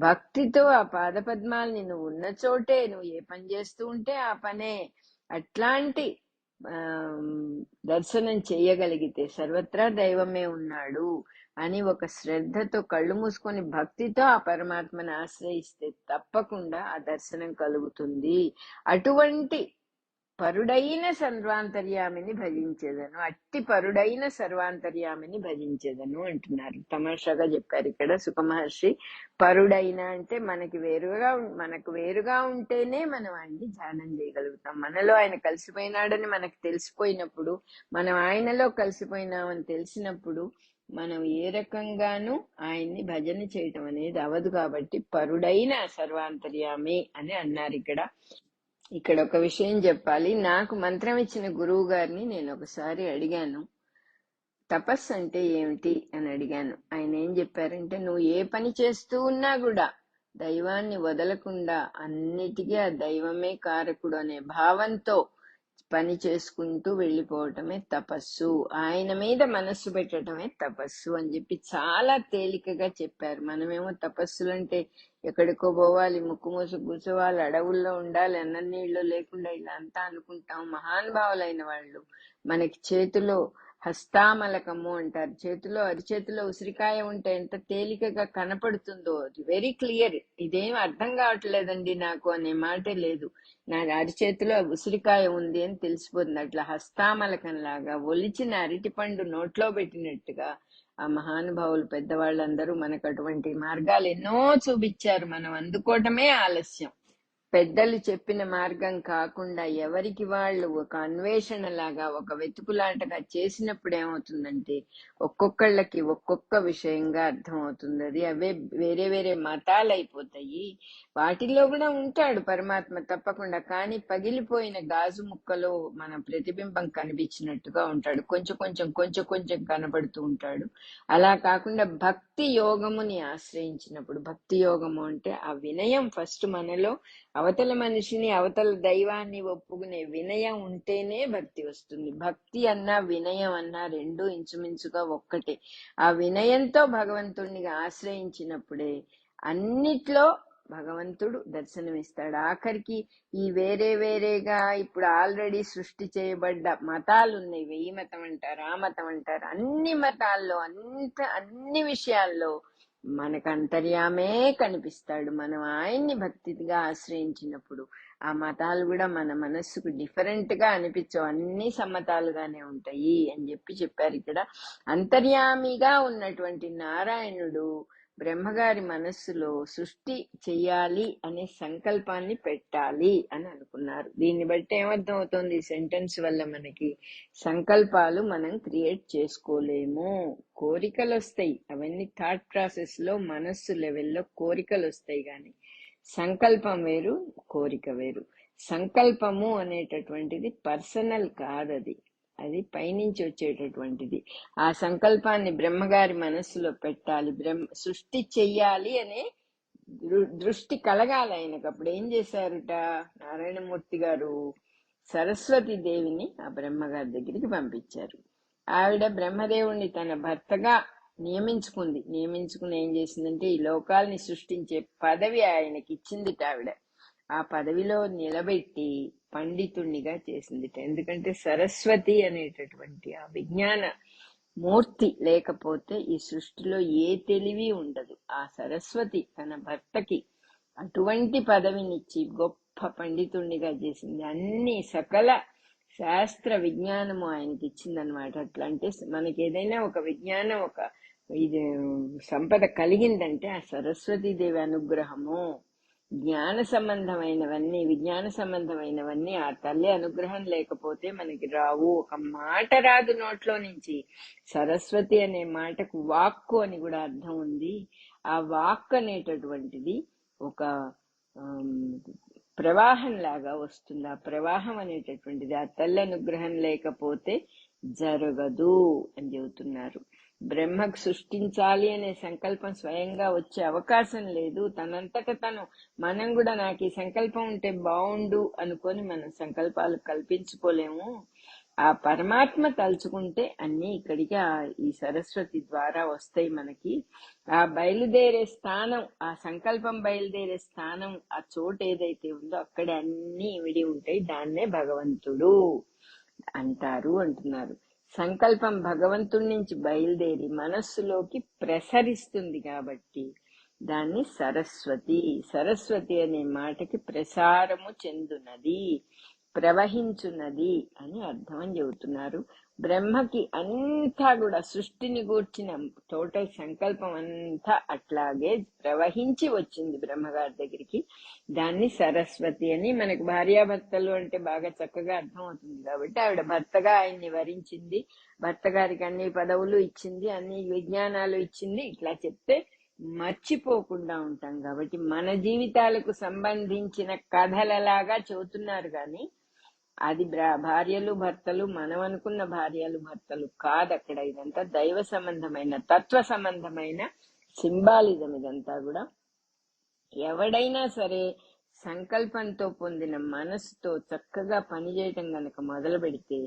భక్తితో ఆ పాదపద్మాల్ని నువ్వు ఉన్న చోటే, నువ్వు ఏ పని చేస్తూ ఉంటే ఆ పనే, అట్లాంటి ఆ దర్శనం చేయగలిగితే సర్వత్రా దైవమే ఉన్నాడు అని ఒక శ్రద్ధతో కళ్ళు మూసుకొని భక్తితో ఆ పరమాత్మని ఆశ్రయిస్తే తప్పకుండా ఆ దర్శనం కలుగుతుంది. అటువంటి పరుడైన సర్వాంతర్యామిని భజించేదను, అట్టి పరుడైన సర్వాంతర్యామిని భజించేదను అంటున్నారు. తమాషాగా చెప్పారు ఇక్కడ సుఖమహర్షి. పరుడైన అంటే మనకు వేరుగా ఉంటేనే మనం ఆయన్ని ధ్యానం చేయగలుగుతాం. మనలో ఆయన కలిసిపోయినాడని మనకు తెలిసిపోయినప్పుడు, మనం ఆయనలో కలిసిపోయినామని తెలిసినప్పుడు మనం ఏ రకంగానూ ఆయన్ని భజన చేయటం అనేది అవదు. కాబట్టి పరుడైన సర్వాంతర్యామి అని అన్నారు ఇక్కడ. ఇక్కడ ఒక విషయం చెప్పాలి. నాకు మంత్రం ఇచ్చిన గురువు గారిని నేను ఒకసారి అడిగాను, తపస్సు అంటే ఏమిటి అని అడిగాను. ఆయన ఏం చెప్పారంటే, నువ్వు ఏ పని చేస్తూ ఉన్నా కూడా దైవాన్ని వదలకుండా అన్నిటికీ ఆ దైవమే కారకుడు అనే భావంతో పని చేసుకుంటూ వెళ్ళిపోవటమే తపస్సు, ఆయన మీద మనస్సు పెట్టడమే తపస్సు అని చెప్పి చాలా తేలికగా చెప్పారు. మనమేమో తపస్సులంటే ఎక్కడికో పోవాలి, ముక్కు మూసు కూర్చోవాలి, అడవుల్లో ఉండాలి, అన్న నీళ్లు లేకుండా ఇలా అంతా అనుకుంటాం. మహానుభావులైన వాళ్ళు మనకి చేతిలో హస్తామలకము అంటారు, చేతిలో అరిచేతిలో ఉసిరికాయ ఉంటే ఎంత తేలికగా కనపడుతుందో, వెరీ క్లియర్. ఇదేం అర్థం కావట్లేదండి నాకు అనే మాటే లేదు, నా అరిచేతిలో ఉసిరికాయ ఉంది అని తెలిసిపోతుంది. అట్లా హస్తామలకం లాగా ఒలిచిన అరటి పండు నోట్లో పెట్టినట్టుగా ఆ మహానుభావులు పెద్దవాళ్ళందరూ మనకు అటువంటి మార్గాలు ఎన్నో చూపించారు. మనం అందుకోవటమే ఆలస్యం. పెద్దలు చెప్పిన మార్గం కాకుండా ఎవరికి వాళ్ళు ఒక అన్వేషణ లాగా, ఒక వెతుకులాటగా చేసినప్పుడు ఏమవుతుందంటే ఒక్కొక్కళ్ళకి ఒక్కొక్క విషయంగా అర్థమవుతుంది. అది అవే వేరే వేరే మతాలు అయిపోతాయి. వాటిలో కూడా ఉంటాడు పరమాత్మ తప్పకుండా, కానీ పగిలిపోయిన గాజు ముక్కలో మన ప్రతిబింబం కనిపించినట్టుగా ఉంటాడు, కొంచెం కొంచెం కొంచెం కొంచెం కనబడుతూ ఉంటాడు. అలా కాకుండా భక్తి యోగముని ఆశ్రయించినప్పుడు, భక్తి యోగము అంటే ఆ వినయం ఫస్ట్ మనలో, అవతల మనిషిని అవతల దైవాన్ని ఒప్పుకునే వినయం ఉంటేనే భక్తి వస్తుంది. భక్తి అన్నా వినయం అన్నా రెండు ఇంచుమించుగా ఒక్కటే. ఆ వినయంతో భగవంతుడిని ఆశ్రయించినప్పుడే అన్నిట్లో భగవంతుడు దర్శనమిస్తాడు. ఆఖరికి ఈ వేరే వేరేగా ఇప్పుడు ఆల్రెడీ సృష్టి చేయబడ్డ మతాలు ఉన్నాయి, 1000 మతం అంటారు, ఆ మతం అంటారు, అన్ని మతాల్లో అన్ని విషయాల్లో మనకు అంతర్యామే కనిపిస్తాడు. మనం ఆయన్ని భక్తిగా ఆశ్రయించినప్పుడు ఆ మతాలు కూడా మన మనస్సుకు డిఫరెంట్ గా అనిపించవు, అన్ని సమ్మతాలుగానే ఉంటాయి అని చెప్పారు ఇక్కడ. అంతర్యామిగా ఉన్నటువంటి నారాయణుడు బ్రహ్మగారి మనస్సులో సృష్టి చెయ్యాలి అనే సంకల్పాన్ని పెట్టాలి అని అనుకున్నారు. దీన్ని బట్టి ఏమర్థం అవుతుంది ఈ సెంటెన్స్ వల్ల మనకి, సంకల్పాలు మనం క్రియేట్ చేసుకోలేము, కోరికలు వస్తాయి. అవన్నీ థాట్ ప్రాసెస్ లో మనస్సు లెవెల్లో కోరికలు వస్తాయి, కానీ సంకల్పం వేరు, కోరిక వేరు. సంకల్పము అనేటటువంటిది పర్సనల్ కాదది, అది పైనుంచి వచ్చేటటువంటిది. ఆ సంకల్పాన్ని బ్రహ్మగారి మనస్సులో పెట్టాలి, సృష్టి చెయ్యాలి అనే దృష్టి కలగాలి ఆయనకు. అప్పుడు ఏం చేశారుట నారాయణమూర్తి గారు, సరస్వతి దేవిని ఆ బ్రహ్మగారి దగ్గరికి పంపించారు. ఆవిడ బ్రహ్మదేవుణ్ణి తన భర్తగా నియమించుకుని ఏం చేసిందంటే ఈ లోకాల్ని సృష్టించే పదవి ఆయనకి ఇచ్చింది ఆవిడ. ఆ పదవిలో నిలబెట్టి పండితుణ్ణిగా చేసింది. ఎందుకంటే సరస్వతి అనేటటువంటి ఆ విజ్ఞాన మూర్తి లేకపోతే ఈ సృష్టిలో ఏ తెలివి ఉండదు. ఆ సరస్వతి తన భర్తకి అటువంటి పదవినిచ్చి గొప్ప పండితుణ్ణిగా చేసింది. అన్ని సకల శాస్త్ర విజ్ఞానము ఆయనకి ఇచ్చిందనమాట. అట్లా అంటే మనకి ఏదైనా ఒక విజ్ఞానం, ఒక ఇది సంపద కలిగిందంటే ఆ సరస్వతీదేవి అనుగ్రహము. జ్ఞాన సంబంధమైనవన్నీ, విజ్ఞాన సంబంధమైనవన్నీ ఆ తల్లి అనుగ్రహం లేకపోతే మనకి రావు. ఒక మాట రాదు నోట్లో నుంచి. సరస్వతి అనే మాటకు వాక్కు అని కూడా అర్థం ఉంది. ఆ వాక్ అనేటటువంటిది ఒక ప్రవాహం లాగా వస్తుంది. ఆ ప్రవాహం అనేటటువంటిది ఆ తల్లి అనుగ్రహం లేకపోతే జరగదు అని చెబుతున్నారు. బ్రహ్మకు సృష్టించాలి అనే సంకల్పం స్వయంగా వచ్చే అవకాశం లేదు. తనంతట తను మనం కూడా నాకు ఈ సంకల్పం ఉంటే బాగుండు అనుకొని మనం సంకల్పాలు కల్పించుకోలేము. ఆ పరమాత్మ తలుచుకుంటే అన్ని ఇక్కడికి ఈ సరస్వతి ద్వారా వస్తాయి మనకి. ఆ బయలుదేరే స్థానం, ఆ సంకల్పం బయలుదేరే స్థానం, ఆ చోటు ఏదైతే ఉందో అక్కడే అన్ని ఇమిడి ఉంటాయి. దాన్నే భగవంతుడు అంటారు అంటున్నారు. సంకల్పం భగవంతుడి నుంచి బయలుదేరి మనస్సులోకి ప్రసరిస్తుంది కాబట్టి దాన్ని సరస్వతి, సరస్వతి అనే మాటకి ప్రసారము చెందునది, ప్రవహించున్నది అని అర్థం అని చెబుతున్నారు. బ్రహ్మకి అంతా కూడా సృష్టిని గూర్చిన టోటల్ సంకల్పం అంతా అట్లాగే ప్రవహించి వచ్చింది బ్రహ్మగారి దగ్గరికి. దాన్ని సరస్వతి అని, మనకు భార్యాభర్తలు అంటే బాగా చక్కగా అర్థం అవుతుంది కాబట్టి ఆవిడ భర్తగా ఆయన్ని వరించింది, భర్త గారికి అన్ని పదవులు ఇచ్చింది, అన్ని విజ్ఞానాలు ఇచ్చింది. ఇట్లా చెప్తే మర్చిపోకుండా ఉంటాం కాబట్టి మన జీవితాలకు సంబంధించిన కథలలాగా చెబుతున్నారు కానీ అది భార్యలు భర్తలు, మనం అనుకున్న భార్యలు భర్తలు కాదు అక్కడ. ఇదంతా దైవ సంబంధమైన, తత్వ సంబంధమైన సింబాలిజం ఇదంతా కూడా. ఎవడైనా సరే సంకల్పంతో పొందిన మనసుతో చక్కగా పని చేయటం గనక మొదలు పెడితే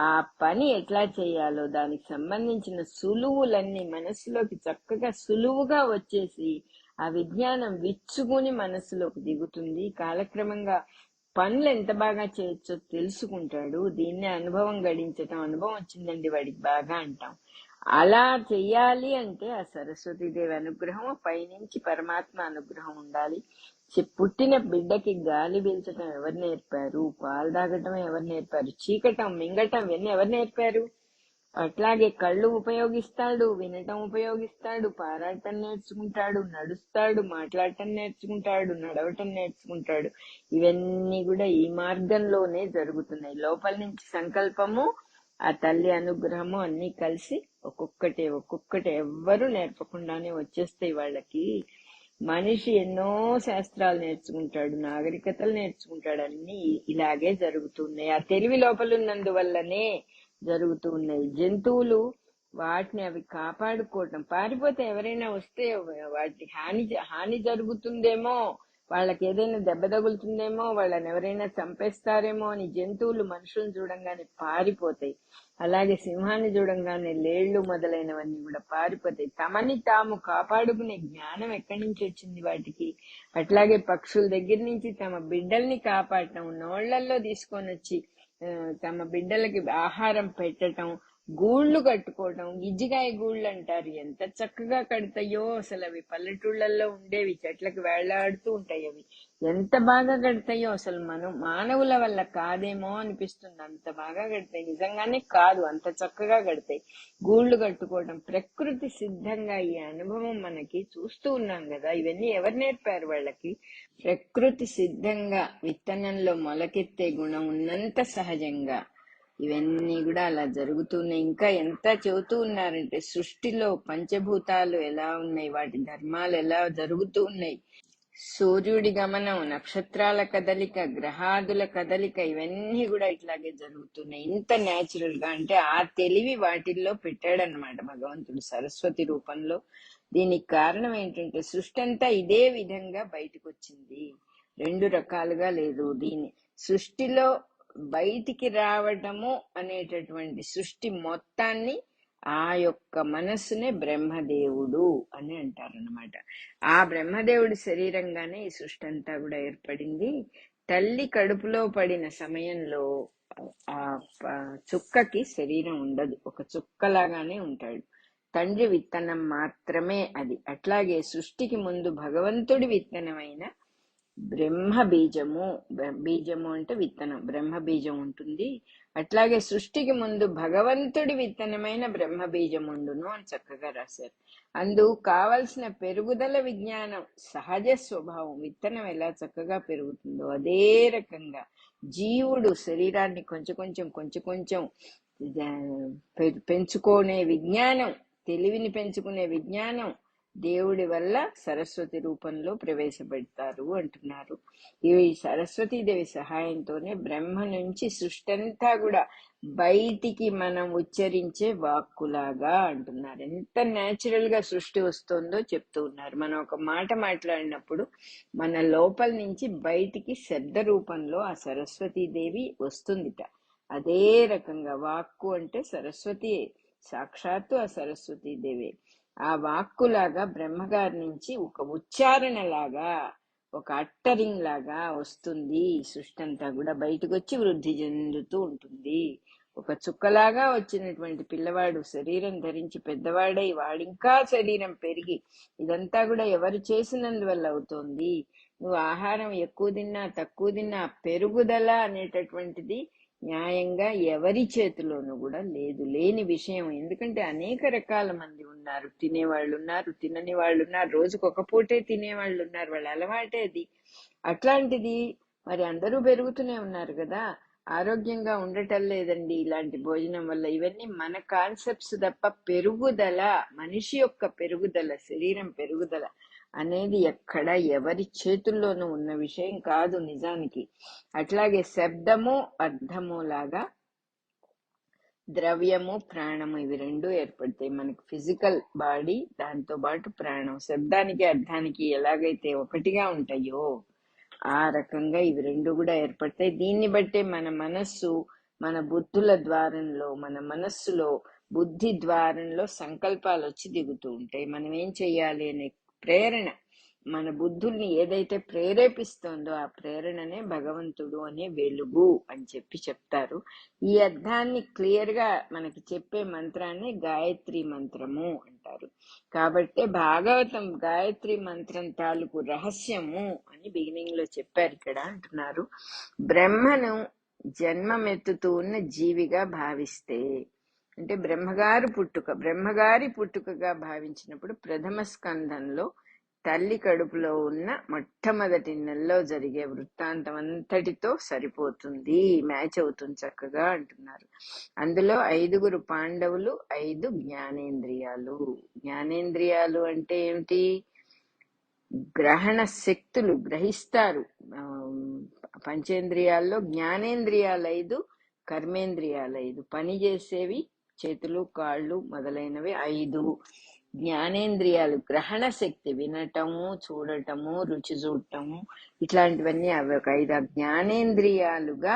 ఆ పని ఎట్లా చేయాలో దానికి సంబంధించిన సులువులన్నీ మనసులోకి చక్కగా సులువుగా వచ్చేసి ఆ విజ్ఞానం విచ్చుకుని మనసులోకి దిగుతుంది. కాలక్రమంగా పనులు ఎంత బాగా చేయొచ్చో తెలుసుకుంటాడు. దీన్నే అనుభవం గడించటం, అనుభవం వచ్చిందండి వాడికి బాగా అంటాం. అలా చెయ్యాలి అంటే ఆ సరస్వతీదేవి అనుగ్రహం, పైనుంచి పరమాత్మ అనుగ్రహం ఉండాలి. పుట్టిన బిడ్డకి గాలి పీల్చటం ఎవరు నేర్పారు? పాలు తాగటం ఎవరు నేర్పారు? చీకటం మింగటం ఇవన్నీ ఎవరు నేర్పారు? అట్లాగే కళ్ళు ఉపయోగిస్తాడు, వినటం ఉపయోగిస్తాడు, పారాటం నేర్చుకుంటాడు, నడుస్తాడు, మాట్లాడటం నేర్చుకుంటాడు, నడవటం నేర్చుకుంటాడు. ఇవన్నీ కూడా ఈ మార్గంలోనే జరుగుతున్నాయి. లోపల నుంచి సంకల్పము, ఆ తల్లి అనుగ్రహము అన్ని కలిసి ఒక్కొక్కటి ఎవ్వరూ నేర్పకుండానే వచ్చేస్తాయి వాళ్ళకి. మనిషి ఎన్నో శాస్త్రాలు నేర్చుకుంటాడు, నాగరికతలు నేర్చుకుంటాడు, అన్ని ఇలాగే జరుగుతున్నాయి. ఆ తెలివి లోపల ఉన్నందువల్లనే జరుగుతూ ఉన్నాయి. జంతువులు వాటిని అవి కాపాడుకోవటం, పారిపోతే ఎవరైనా వస్తే వాటి హాని జరుగుతుందేమో, వాళ్ళకి ఏదైనా దెబ్బ తగులుతుందేమో, వాళ్ళని ఎవరైనా చంపేస్తారేమో అని జంతువులు మనుషులను చూడంగానే పారిపోతాయి. అలాగే సింహాన్ని చూడంగానే లేళ్లు మొదలైనవన్నీ కూడా పారిపోతాయి. తమని తాము కాపాడుకునే జ్ఞానం ఎక్కడి నుంచి వచ్చింది వాటికి? అట్లాగే పక్షుల దగ్గర నుంచి తమ బిడ్డల్ని కాపాడటం, నోళ్లల్లో తీసుకొని వచ్చి తమ బిడ్డలకి ఆహారం పెట్టటం, గూళ్ళు కట్టుకోవటం, గిజ్జిగాయ గూళ్ళు అంటారు. ఎంత చక్కగా కడతాయో అసలు అవి. పల్లెటూళ్ళల్లో ఉండేవి, చెట్లకు వేళ్లాడుతూ ఉంటాయి అవి. ఎంత బాగా కడతాయో అసలు. మానవుల వల్ల కాదేమో అనిపిస్తుంది, అంత బాగా కడతాయి. నిజంగానే కాదు, అంత చక్కగా కడతాయి. గూళ్ళు కట్టుకోవడం ప్రకృతి సిద్ధంగా ఈ అనుభవం మనకి చూస్తూ ఉన్నాం కదా. ఇవన్నీ ఎవరు నేర్పారు వాళ్ళకి? ప్రకృతి సిద్ధంగా విత్తనంలో మొలకెత్తే గుణం ఉన్నంత సహజంగా ఇవన్నీ కూడా అలా జరుగుతున్నాయి. ఇంకా ఎంత చెబుతూ ఉన్నారంటే సృష్టిలో పంచభూతాలు ఎలా ఉన్నాయి, వాటి ధర్మాలు ఎలా జరుగుతూ ఉన్నాయి, సూర్యుడి గమనం, నక్షత్రాల కదలిక, గ్రహాదుల కదలిక, ఇవన్నీ కూడా ఇట్లాగే జరుగుతున్నాయి. ఇంత న్యాచురల్ గా, అంటే ఆ తెలివి వాటిల్లో పెట్టాడనమాట భగవంతుడు సరస్వతి రూపంలో. దీనికి కారణం ఏంటంటే సృష్టి అంతా ఇదే విధంగా బయటకు వచ్చింది, రెండు రకాలుగా లేదు. దీని సృష్టిలో బయటికి రావటము అనేటటువంటి సృష్టి మొత్తాన్ని ఆ యొక్క మనస్సునే బ్రహ్మదేవుడు అని అంటారనమాట. ఆ బ్రహ్మదేవుడి శరీరంగానే ఈ సృష్టి అంతా కూడా ఏర్పడింది. తల్లి కడుపులో పడిన సమయంలో ఆ చుక్కకి శరీరం ఉండదు, ఒక చుక్కలాగానే ఉంటాడు. తండ్రి విత్తనం మాత్రమే అది. అట్లాగే సృష్టికి ముందు భగవంతుడి విత్తనమైన బ్రహ్మ బీజము, బీజము అంటే విత్తనం, బ్రహ్మ బీజం ఉంటుంది. అట్లాగే సృష్టికి ముందు భగవంతుడి విత్తనమైన బ్రహ్మ బీజం ఉండును అని చక్కగా రాశారు. అందుకు కావలసిన పెరుగుదల విజ్ఞానం, సహజ స్వభావం, విత్తనం ఎలా చక్కగా పెరుగుతుందో అదే రకంగా జీవుడు శరీరాన్ని కొంచెం పెంచుకునే విజ్ఞానం, తెలివిని పెంచుకునే విజ్ఞానం, దేవుడి వల్ల సరస్వతి రూపంలో ప్రవేశపెడతారు అంటున్నారు. ఈ సరస్వతీదేవి సహాయంతోనే బ్రహ్మ నుంచి సృష్టి అంతా కూడా బయటికి మనం ఉచ్చరించే వాక్కులాగా అంటున్నారు. ఎంత న్యాచురల్ గా సృష్టి వస్తుందో చెప్తూ ఉన్నారు. మనం ఒక మాట మాట్లాడినప్పుడు మన లోపల నుంచి బయటికి శబ్ద రూపంలో ఆ సరస్వతీదేవి వస్తుందిట. అదే రకంగా వాక్కు అంటే సరస్వతి, సాక్షాత్తు ఆ సరస్వతీదేవి ఆ వాక్కులాగా బ్రహ్మగారి నుంచి ఒక ఉచ్చారణ లాగా, ఒక అట్టరింగ్ లాగా వస్తుంది. సృష్టి అంతా కూడా బయటకు వచ్చి వృద్ధి చెందుతూ ఉంటుంది. ఒక చుక్కలాగా వచ్చినటువంటి పిల్లవాడు శరీరం ధరించి పెద్దవాడై వాడింకా శరీరం పెరిగి, ఇదంతా కూడా ఎవరు చేసినందువల్ల అవుతోంది. నువ్వు ఆహారం ఎక్కువ తిన్నా తక్కువ తిన్నా పెరుగుదల అనేటటువంటిది న్యాయంగా ఎవరి చేతిలోనూ కూడా లేదు, లేని విషయం. ఎందుకంటే అనేక రకాల మంది ఉన్నారు, తినేవాళ్ళు ఉన్నారు, తినని వాళ్ళు ఉన్నారు, రోజుకు ఒక పూటే తినేవాళ్ళు ఉన్నారు, వాళ్ళ అలవాటే అది. అట్లాంటిది మరి అందరూ పెరుగుతూనే ఉన్నారు కదా, ఆరోగ్యంగా ఉండటం లేదండి ఇలాంటి భోజనం వల్ల. ఇవన్నీ మన కాన్సెప్ట్స్ తప్ప పెరుగుదల, మనిషి యొక్క పెరుగుదల, శరీరం పెరుగుదల అనేది ఎక్కడ ఎవరి చేతుల్లోనూ ఉన్న విషయం కాదు నిజానికి. అట్లాగే శబ్దము అర్థము లాగా ద్రవ్యము ప్రాణము ఇవి రెండు ఏర్పడతాయి. మనకి ఫిజికల్ బాడీ, దాంతో పాటు ప్రాణం. శబ్దానికి అర్థానికి ఎలాగైతే ఒకటిగా ఉంటాయో ఆ రకంగా ఇవి రెండు కూడా ఏర్పడతాయి. దీన్ని బట్టే మన మనస్సు, మన బుద్ధుల ద్వారంలో, మన మనస్సులో బుద్ధి ద్వారంలో సంకల్పాలు వచ్చి దిగుతూ ఉంటాయి. మనం ఏం చెయ్యాలి అనే ప్రేరణ, మన బుద్ధుల్ని ఏదైతే ప్రేరేపిస్తోందో ఆ ప్రేరణనే భగవంతుడు అనే వెలుగు అని చెప్తారు. ఈ అర్థాన్ని క్లియర్ గా మనకి చెప్పే మంత్రాన్ని గాయత్రి మంత్రము అంటారు. కాబట్టి భాగవతం గాయత్రి మంత్రం తాలూకు రహస్యము అని బిగినింగ్ లో చెప్పారు ఇక్కడ అంటున్నారు. బ్రహ్మను జన్మమెత్తుతూ ఉన్న జీవిగా భావిస్తే, అంటే బ్రహ్మగారి పుట్టుకగా భావించినప్పుడు ప్రథమ స్కంధంలో తల్లి కడుపులో ఉన్న మొట్టమొదటి నెలలో జరిగే వృత్తాంతం అంతటితో సరిపోతుంది, మ్యాచ్ అవుతుంది చక్కగా అంటున్నారు. అందులో 5 పాండవులు, 5 జ్ఞానేంద్రియాలు. జ్ఞానేంద్రియాలు అంటే ఏమిటి? గ్రహణ శక్తులు, గ్రహిస్తారు. పంచేంద్రియాల్లో జ్ఞానేంద్రియాలు 5, కర్మేంద్రియాలు 5, పనిచేసేవి చేతులు కాళ్ళు మొదలైనవి 5. జ్ఞానేంద్రియాలు గ్రహణ శక్తి, వినటము, చూడటము, రుచి చూడటము, ఇట్లాంటివన్నీ అవి ఒక 5 జ్ఞానేంద్రియాలుగా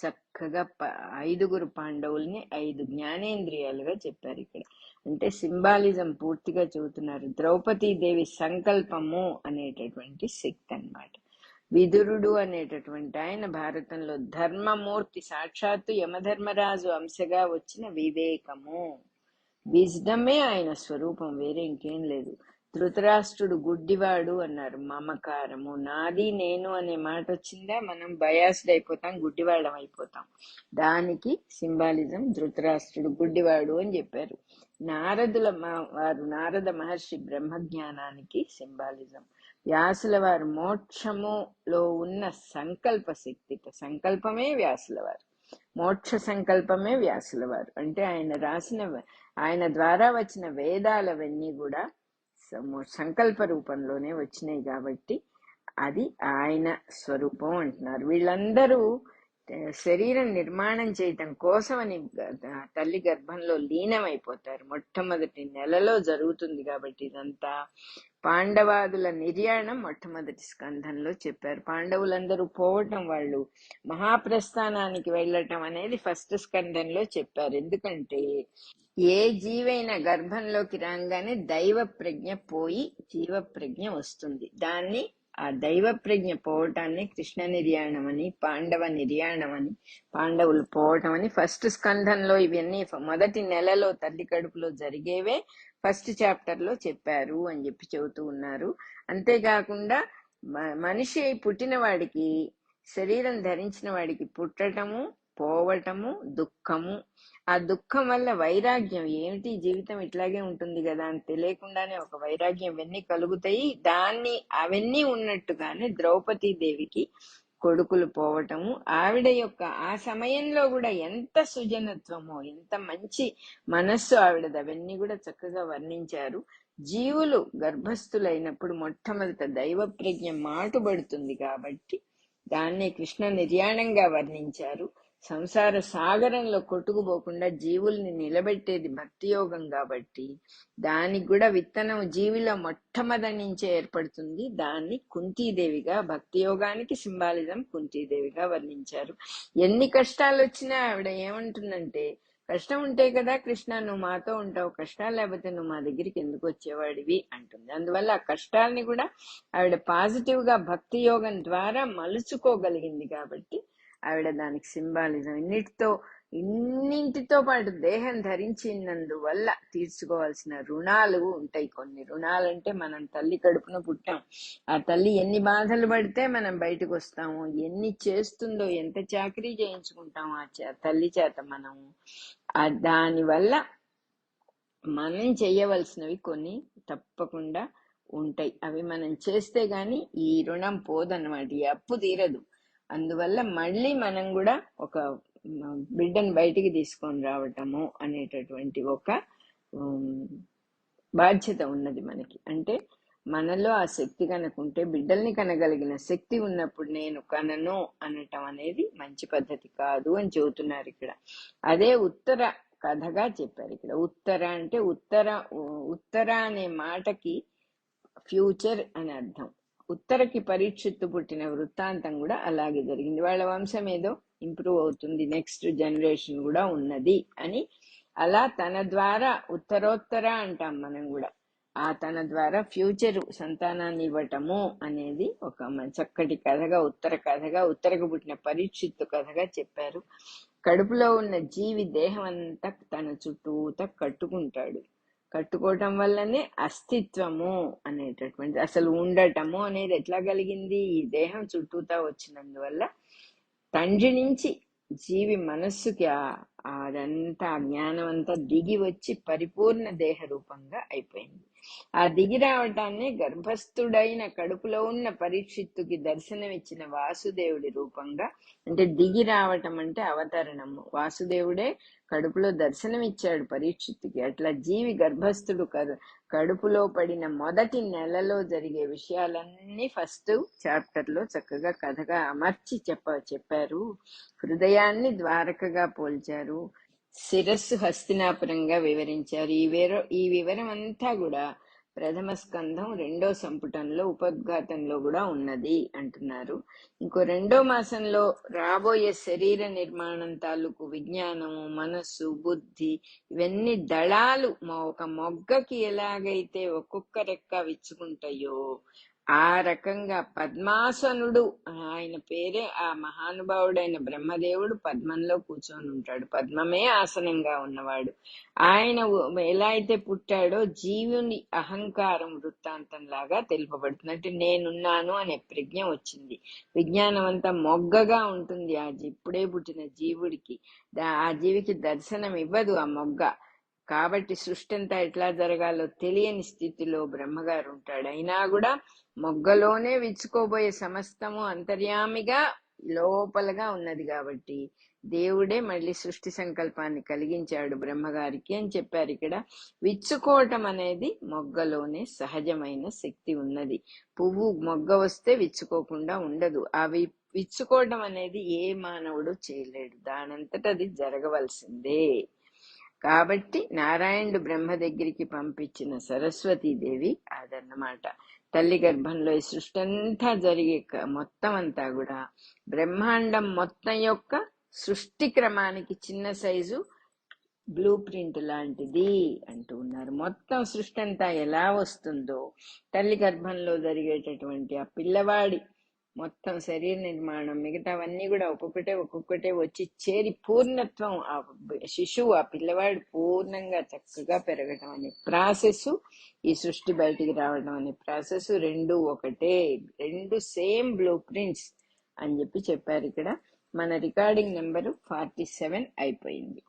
చక్కగా 5 పాండవుల్ని 5 జ్ఞానేంద్రియాలుగా చెప్పారు ఇక్కడ. అంటే సింబాలిజం పూర్తిగా చెబుతున్నారు. ద్రౌపదీదేవి సంకల్పము అనేటటువంటి శక్తి అన్నమాట. విదురుడు అనేటటువంటి ఆయన భారతంలో ధర్మమూర్తి, సాక్షాత్తు యమధర్మరాజు అంశగా వచ్చిన వివేకము, విజ్డమే ఆయన స్వరూపం, వేరే ఇంకేం లేదు. ధృతరాష్ట్రుడు గుడ్డివాడు అన్నారు, మమకారము, నాది నేను అనే మాట వచ్చిందా మనం బయాస్డ్ అయిపోతాం, గుడ్డివాడం అయిపోతాం. దానికి సింబాలిజం ధృతరాష్ట్రుడు గుడ్డివాడు అని చెప్పారు. నారద మహర్షి బ్రహ్మజ్ఞానానికి సింబాలిజం. వ్యాసుల వారు మోక్షములో ఉన్న సంకల్ప శక్తి, సంకల్పమే వ్యాసుల వారు, మోక్ష సంకల్పమే వ్యాసుల వారు. అంటే ఆయన ద్వారా వచ్చిన వేదాలవన్నీ కూడా సంకల్ప రూపంలోనే వచ్చినాయి కాబట్టి అది ఆయన స్వరూపం అంటున్నారు. వీళ్ళందరూ శరీరం నిర్మాణం చేయటం కోసమని తల్లి గర్భంలో లీనమైపోతారు. మొట్టమొదటి నెలలో జరుగుతుంది కాబట్టి ఇదంతా. పాండవాదుల నిర్యాణం మొట్టమొదటి స్కంధంలో చెప్పారు. పాండవులందరూ పోవటం, వాళ్ళు మహాప్రస్థానానికి వెళ్ళటం అనేది ఫస్ట్ స్కంధంలో చెప్పారు. ఎందుకంటే ఏ జీవైనా గర్భంలోకి రాగానే దైవ ప్రజ్ఞ పోయి జీవ ప్రజ్ఞ వస్తుంది. దాన్ని ఆ దైవ ప్రజ్ఞ పోవటాన్ని కృష్ణ నిర్యాణం అని, పాండవ నిర్యాణం అని, పాండవులు పోవటం అని ఫస్ట్ స్కంధంలో ఇవన్నీ మొదటి నెలలో తల్లి కడుపులో జరిగేవే ఫస్ట్ చాప్టర్ లో చెప్పారు అని చెబుతూ ఉన్నారు. అంతేకాకుండా మనిషి పుట్టిన వాడికి, శరీరం ధరించిన వాడికి పుట్టటము, పోవటము, దుఃఖము, ఆ దుఃఖం వల్ల వైరాగ్యం, ఏమిటి జీవితం ఇట్లాగే ఉంటుంది కదా అని తెలియకుండానే ఒక వైరాగ్యం, ఇవన్నీ కలుగుతాయి. అవన్నీ ఉన్నట్టుగానే ద్రౌపదీదేవికి కొడుకులు పోవటము, ఆవిడ యొక్క ఆ సమయంలో కూడా ఎంత సుజనత్వమో, ఎంత మంచి మనస్సు ఆవిడది, అవన్నీ కూడా చక్కగా వర్ణించారు. జీవులు గర్భస్థులైనప్పుడు మొట్టమొదట దైవ ప్రజ్ఞ మాటుబడుతుంది కాబట్టి దాన్నే కృష్ణ నిర్యాణంగా వర్ణించారు. సంసార సాగరంలో కొట్టుకుపోకుండా జీవుల్ని నిలబెట్టేది భక్తి యోగం కాబట్టి దానికి కూడా విత్తనం జీవిలో మొట్టమొదటి నుంచే ఏర్పడుతుంది. దాన్ని కుంతీదేవిగా, భక్తి యోగానికి సింబాలిజం కుంతీదేవిగా వర్ణించారు. ఎన్ని కష్టాలు వచ్చినా ఆవిడ ఏమంటుందంటే, కష్టం ఉంటే కదా కృష్ణ నువ్వు మాతో ఉంటావు, కష్టాలు లేకపోతే నువ్వు మా దగ్గరికి ఎందుకు వచ్చేవాడివి అంటుంది. అందువల్ల ఆ కష్టాల్ని కూడా ఆవిడ పాజిటివ్ గా భక్తి యోగం ద్వారా మలుచుకోగలిగింది కాబట్టి ఆవిడ దానికి సింబాలిజం. ఇన్నింటితో పాటు దేహం ధరించినందువల్ల తీర్చుకోవాల్సిన రుణాలు ఉంటాయి. కొన్ని రుణాలంటే మనం తల్లి కడుపున పుట్టాం, ఆ తల్లి ఎన్ని బాధలు పడితే మనం బయటకు వస్తాము, ఎన్ని చేస్తుందో, ఎంత చాకరీ చేయించుకుంటాము ఆ తల్లి చేత మనము. దానివల్ల మనం చేయవలసినవి కొన్ని తప్పకుండా ఉంటాయి. అవి మనం చేస్తే గాని ఈ రుణం పోదన్నమాట, ఈ అప్పు తీరదు. అందువల్ల మళ్ళీ మనం కూడా ఒక బిడ్డను బయటికి తీసుకొని రావటము అనేటటువంటి ఒక బాధ్యత ఉన్నది మనకి. అంటే మనలో ఆ శక్తి కనుకుంటే, బిడ్డల్ని కనగలిగిన శక్తి ఉన్నప్పుడు నేను కనను అనటం అనేది మంచి పద్ధతి కాదు అని చెబుతున్నారు ఇక్కడ. అదే ఉత్తర కథగా చెప్పారు ఇక్కడ. ఉత్తర అంటే ఉత్తర అనే మాటకి ఫ్యూచర్ అని అర్థం. ఉత్తరకి పరీక్షిత్తు పుట్టిన వృత్తాంతం కూడా అలాగే జరిగింది. వాళ్ళ వంశం ఏదో ఇంప్రూవ్ అవుతుంది, నెక్స్ట్ జనరేషన్ కూడా ఉన్నది అని, అలా తన ద్వారా ఉత్తరోత్తర అంటాం మనం కూడా. ఆ తన ద్వారా ఫ్యూచర్ సంతానాన్ని ఇవ్వటము అనేది ఒక చక్కటి కథగా, ఉత్తర కథగా, ఉత్తరకు పుట్టిన పరీక్షిత్తు కథగా చెప్పారు. కడుపులో ఉన్న జీవి దేహం అంతా తన చుట్టూతా కట్టుకుంటాడు. కట్టుకోవటం వల్లనే అస్తిత్వము అనేటటువంటి, అసలు ఉండటము అనేది ఎట్లా కలిగింది, ఈ దేహం చుట్టూతా వచ్చినందువల్ల. తండ్రి నుంచి జీవి మనస్సుకి అదంతా జ్ఞానం అంతా దిగి వచ్చి పరిపూర్ణ దేహ రూపంగా అయిపోయింది. ఆ దిగి రావటాన్ని గర్భస్థుడైన కడుపులో ఉన్న పరీక్షిత్తుకి దర్శనమిచ్చిన వాసుదేవుడి రూపంగా, అంటే దిగి రావటం అంటే అవతరణము. వాసుదేవుడే కడుపులో దర్శనమిచ్చాడు పరీక్షిత్తుకి. అట్లా జీవి గర్భస్థుడు కడుపులో పడిన మొదటి నెలలో జరిగే విషయాలన్నీ ఫస్ట్ చాప్టర్ లో చక్కగా కథగా అమర్చి చెప్పారు. హృదయాన్ని ద్వారకగా పోల్చారు, శిరస్సు హస్తినాపురంగా వివరించారు. ఈ వివరం అంతా కూడా ప్రథమ స్కంధం 2వ సంపుటంలో ఉపోద్ఘాతంలో కూడా ఉన్నది అంటున్నారు. ఇంకో 2వ మాసంలో రాబోయే శరీర నిర్మాణం తాలూకు విజ్ఞానము, మనస్సు, బుద్ధి, ఇవన్నీ దళాలు ఒక మొగ్గకి ఎలాగైతే ఒక్కొక్క రెక్క విచ్చుకుంటాయో ఆ రకంగా పద్మాసనుడు, ఆయన పేరే ఆ మహానుభావుడైన బ్రహ్మదేవుడు పద్మంలో కూర్చొని ఉంటాడు. పద్మమే ఆసనంగా ఉన్నవాడు. ఆయన ఎలా అయితే పుట్టాడో జీవుని అహంకారం వృత్తాంతం లాగా తెలుపబడుతుంది. అంటే నేనున్నాను అనే ప్రజ్ఞ వచ్చింది. విజ్ఞానం అంతా మొగ్గగా ఉంటుంది ఆ ఇప్పుడే పుట్టిన జీవుడికి. ఆ జీవికి దర్శనం ఇవ్వదు ఆ మొగ్గ. కాబట్టి సృష్టి అంతా ఎట్లా జరగాలో తెలియని స్థితిలో బ్రహ్మగారు ఉంటాడు. అయినా కూడా మొగ్గలోనే విచ్చుకోబోయే సమస్తము అంతర్యామిగా లోపలగా ఉన్నది కాబట్టి దేవుడే మళ్ళీ సృష్టి సంకల్పాన్ని కలిగించాడు బ్రహ్మగారికి అని చెప్పారు ఇక్కడ. విచ్చుకోవటం అనేది మొగ్గలోనే సహజమైన శక్తి ఉన్నది. పువ్వు మొగ్గ వస్తే విచ్చుకోకుండా ఉండదు. అవి విచ్చుకోవటం అనేది ఏ మానవుడు చేయలేడు, దానంతట అది జరగవలసిందే. కాబట్టి నారాయణుడు బ్రహ్మ దగ్గరికి పంపించిన సరస్వతీదేవి అదన్నమాట. తల్లి గర్భంలో ఈ సృష్టి అంతా జరిగే మొత్తం అంతా కూడా బ్రహ్మాండం మొత్తం యొక్క సృష్టి క్రమానికి చిన్న సైజు బ్లూ ప్రింట్ లాంటిది అంటూ ఉన్నారు. మొత్తం సృష్టి అంతా ఎలా వస్తుందో తల్లి గర్భంలో జరిగేటటువంటి ఆ పిల్లవాడి మొత్తం శరీర నిర్మాణం మిగతావన్నీ కూడా ఒక్కొక్కటే వచ్చి చేరి పూర్ణత్వం, ఆ శిశువు, ఆ పిల్లవాడు పూర్ణంగా చక్కగా పెరగటం అనే ప్రాసెస్, ఈ సృష్టి బయటికి రావడం అనే ప్రాసెస్ రెండు ఒకటే, రెండు సేమ్ బ్లూ ప్రింట్స్ అని చెప్పి చెప్పారు ఇక్కడ. మన రికార్డింగ్ నెంబరు 47 అయిపోయింది.